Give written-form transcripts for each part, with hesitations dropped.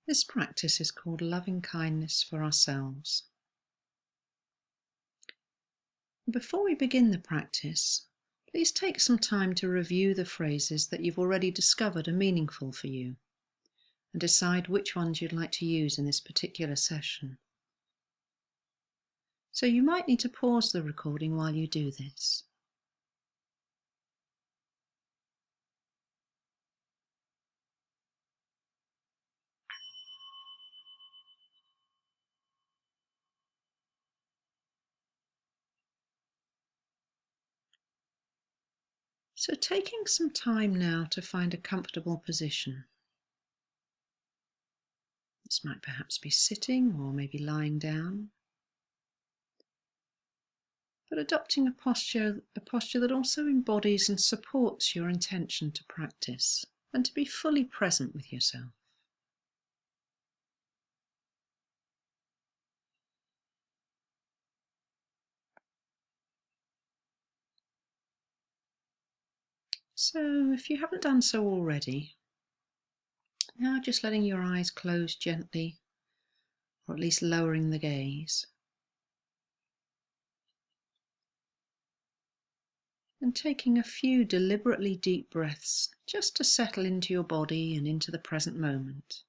This practice is called loving kindness for ourselves. Before we begin the practice, please take some time to review the phrases that you've already discovered are meaningful for you and decide which ones you'd like to use in this particular session. So you might need to pause the recording while you do this. So taking some time now to find a comfortable position. This might perhaps be sitting or maybe lying down, but adopting a posture that also embodies and supports your intention to practice and to be fully present with yourself. So if you haven't done so already, now just letting your eyes close gently, or at least lowering the gaze. And taking a few deliberately deep breaths just to settle into your body and into the present moment.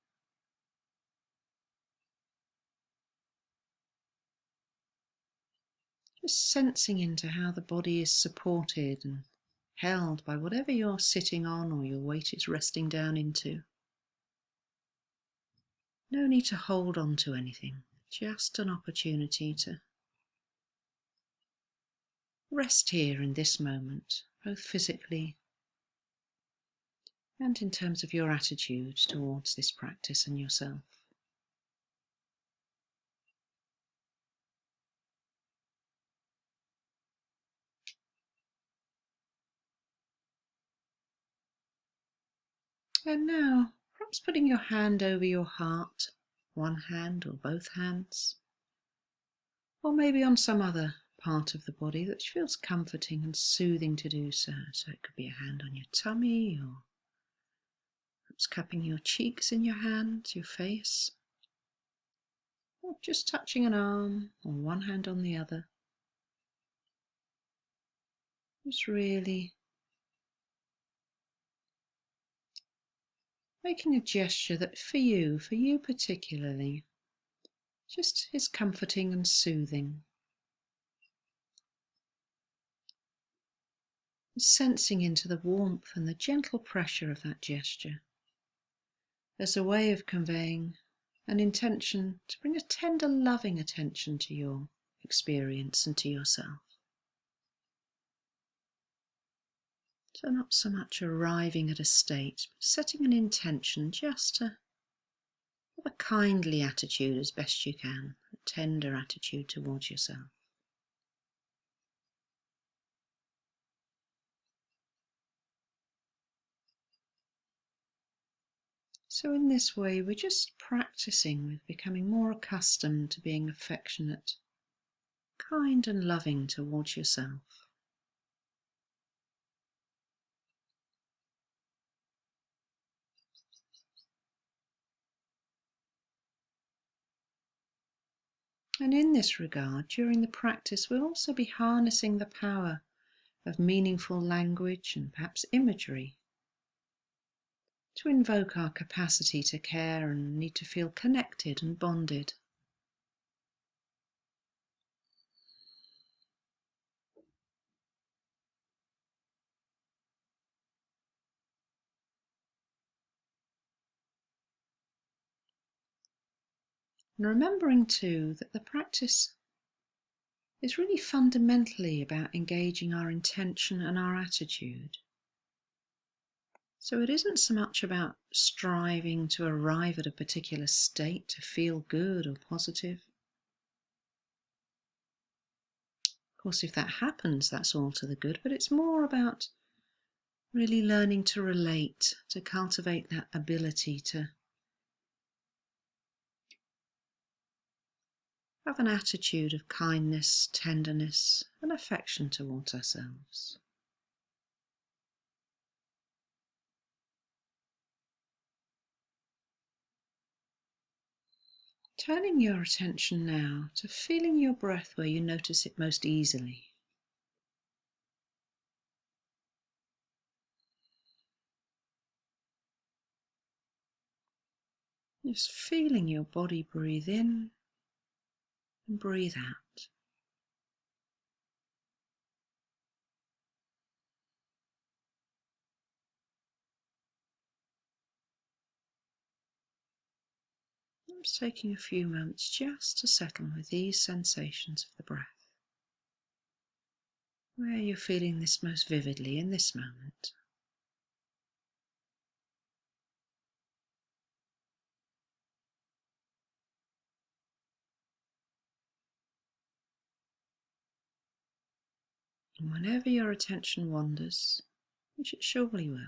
Just sensing into how the body is supported and held by whatever you're sitting on or your weight is resting down into. No need to hold on to anything, just an opportunity to rest here in this moment, both physically and in terms of your attitude towards this practice and yourself. And now, perhaps putting your hand over your heart, one hand or both hands, or maybe on some other part of the body that feels comforting and soothing to do so. So it could be a hand on your tummy, or perhaps cupping your cheeks in your hand, your face, or just touching an arm or one hand on the other. Just really making a gesture that for you particularly, just is comforting and soothing. Sensing into the warmth and the gentle pressure of that gesture as a way of conveying an intention to bring a tender, loving attention to your experience and to yourself. So not so much arriving at a state, but setting an intention just to have a kindly attitude as best you can, a tender attitude towards yourself. So in this way, we're just practicing with becoming more accustomed to being affectionate, kind and loving towards yourself. And in this regard, during the practice, we'll also be harnessing the power of meaningful language and perhaps imagery to invoke our capacity to care and need to feel connected and bonded. And remembering too that the practice is really fundamentally about engaging our intention and our attitude. So it isn't so much about striving to arrive at a particular state to feel good or positive. Of course, if that happens, that's all to the good, but it's more about really learning to relate, to cultivate that ability to have an attitude of kindness, tenderness, and affection towards ourselves. Turning your attention now to feeling your breath where you notice it most easily. Just feeling your body breathe in and breathe out. I'm just taking a few moments just to settle with these sensations of the breath, where you're feeling this most vividly in this moment. And whenever your attention wanders, which it surely will,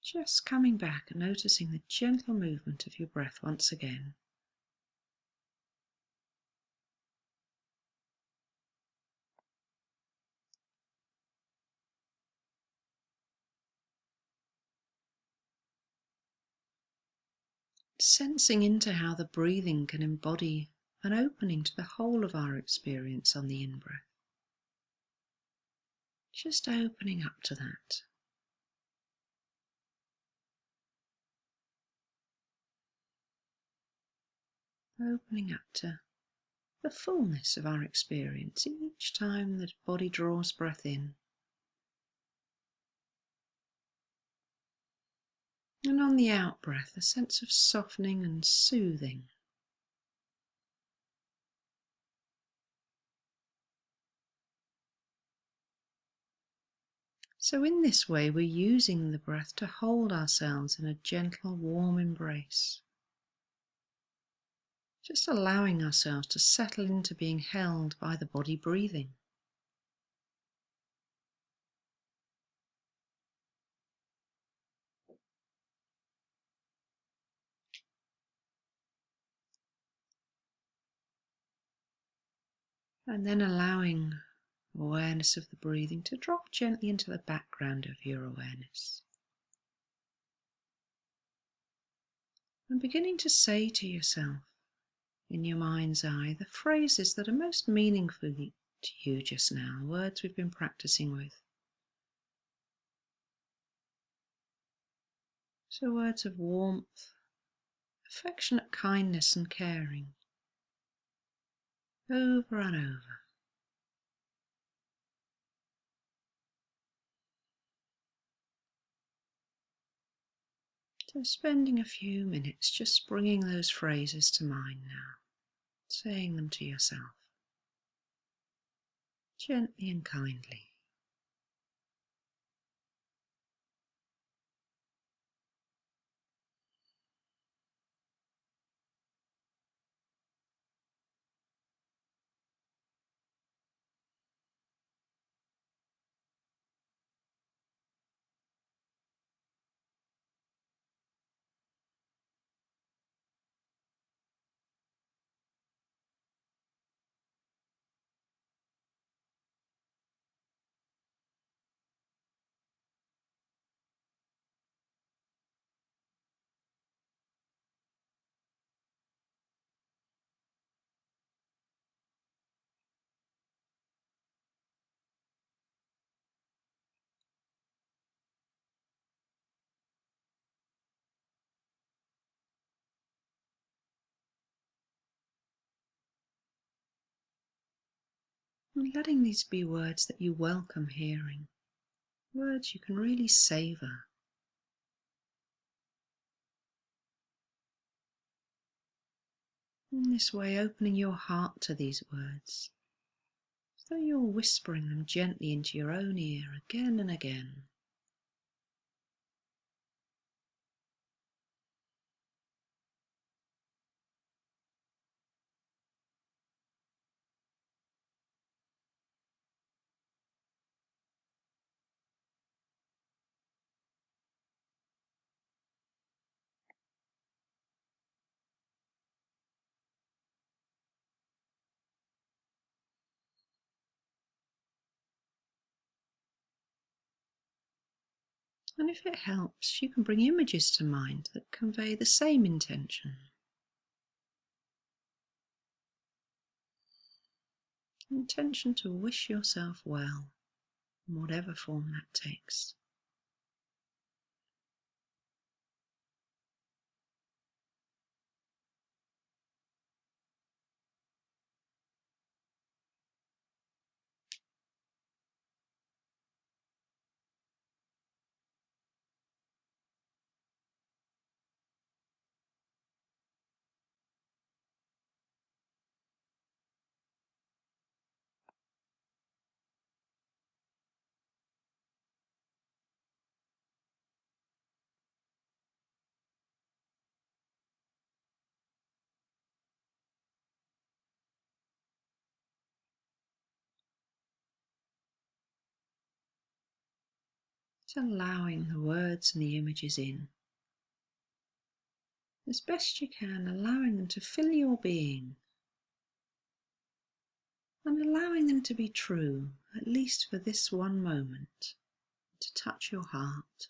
just coming back and noticing the gentle movement of your breath once again. Sensing into how the breathing can embody an opening to the whole of our experience on the in-breath. Just opening up to that. Opening up to the fullness of our experience each time the body draws breath in. And on the out-breath, a sense of softening and soothing. So in this way, we're using the breath to hold ourselves in a gentle, warm embrace. Just allowing ourselves to settle into being held by the body breathing. And then allowing awareness of the breathing to drop gently into the background of your awareness. And beginning to say to yourself, in your mind's eye, the phrases that are most meaningful to you just now, words we've been practicing with. So words of warmth, affectionate kindness and caring, over and over. So spending a few minutes just bringing those phrases to mind now, saying them to yourself, gently and kindly. And letting these be words that you welcome hearing, words you can really savour. In this way, opening your heart to these words, so you're whispering them gently into your own ear again and again. And if it helps, you can bring images to mind that convey the same intention. intention to wish yourself well, in whatever form that takes. It's allowing the words and the images in. As best you can, allowing them to fill your being and allowing them to be true, at least for this one moment, to touch your heart.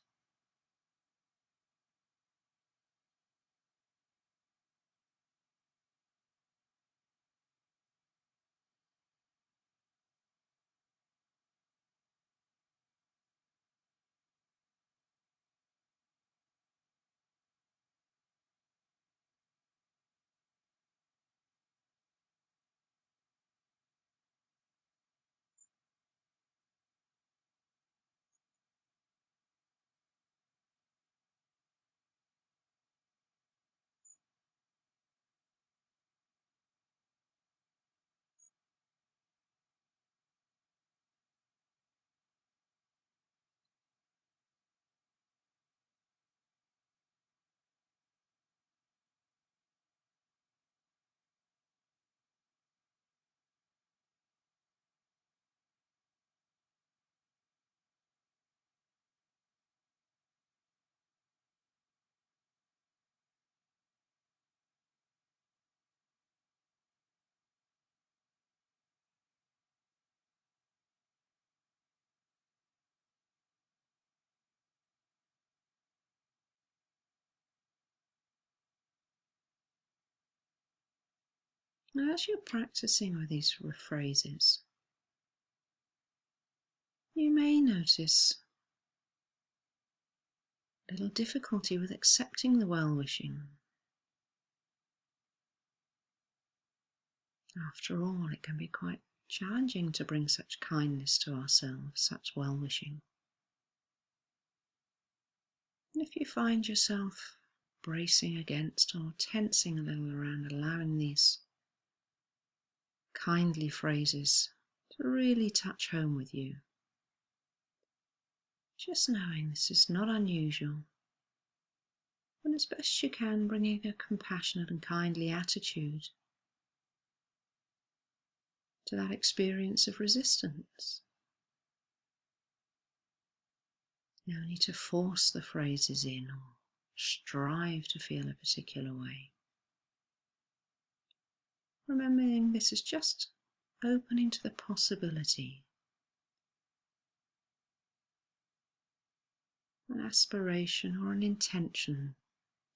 Now, as you're practicing with these phrases, you may notice a little difficulty with accepting the well-wishing. After all, it can be quite challenging to bring such kindness to ourselves, such well-wishing. And if you find yourself bracing against or tensing a little around allowing these kindly phrases to really touch home with you, just knowing this is not unusual, and as best you can, bringing a compassionate and kindly attitude to that experience of resistance. No need to force the phrases in or strive to feel a particular way. Remembering this is just opening to the possibility, an aspiration or an intention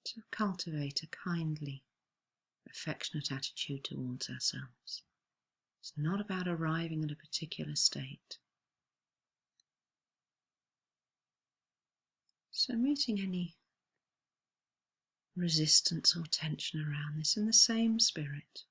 to cultivate a kindly, affectionate attitude towards ourselves. It's not about arriving at a particular state. So meeting any resistance or tension around this in the same spirit.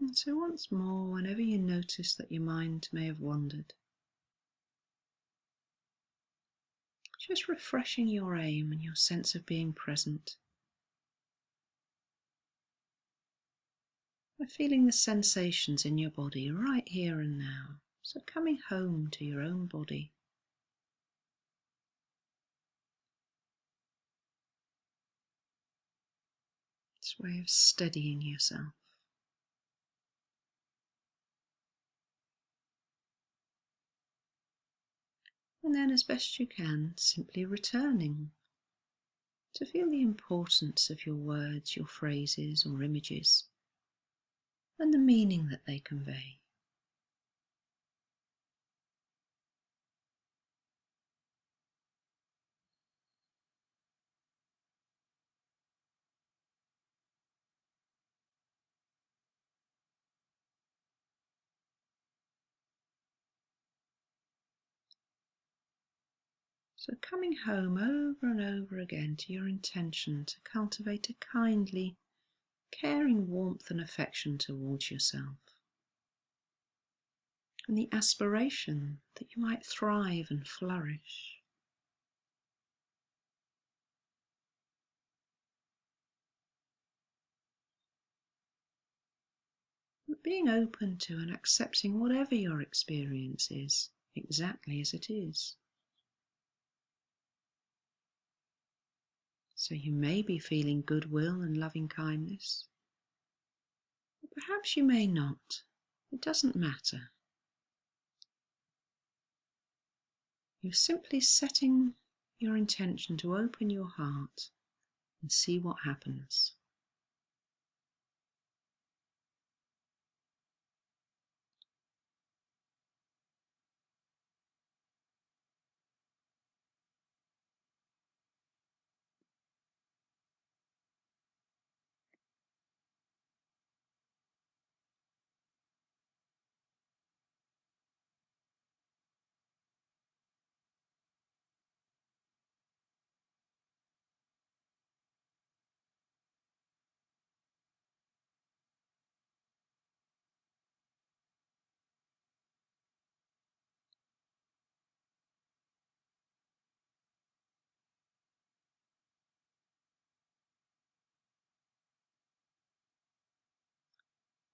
And so once more, whenever you notice that your mind may have wandered, just refreshing your aim and your sense of being present by feeling the sensations in your body right here and now. So coming home to your own body. This way of steadying yourself. And then as best you can, simply returning to feel the importance of your words, your phrases or images, and the meaning that they convey. So coming home over and over again to your intention to cultivate a kindly, caring warmth and affection towards yourself, and the aspiration that you might thrive and flourish. But being open to and accepting whatever your experience is, exactly as it is. So you may be feeling goodwill and loving kindness, but perhaps you may not. It doesn't matter. You're simply setting your intention to open your heart and see what happens.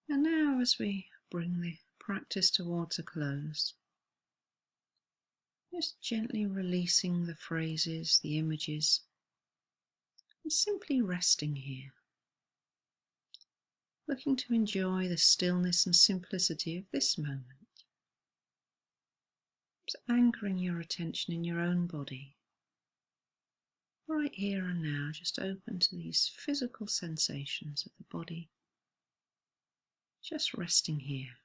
And now, as we bring the practice towards a close, just gently releasing the phrases, the images, and simply resting here, looking to enjoy the stillness and simplicity of this moment. Just anchoring your attention in your own body, right here and now, just open to these physical sensations of the body, just resting here.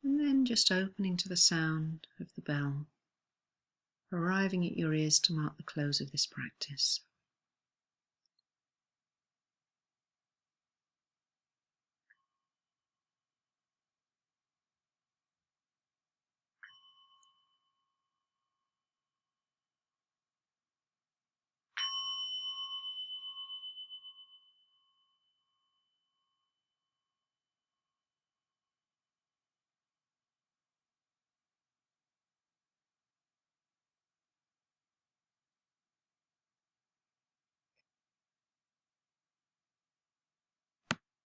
And then just opening to the sound of the bell, arriving at your ears to mark the close of this practice.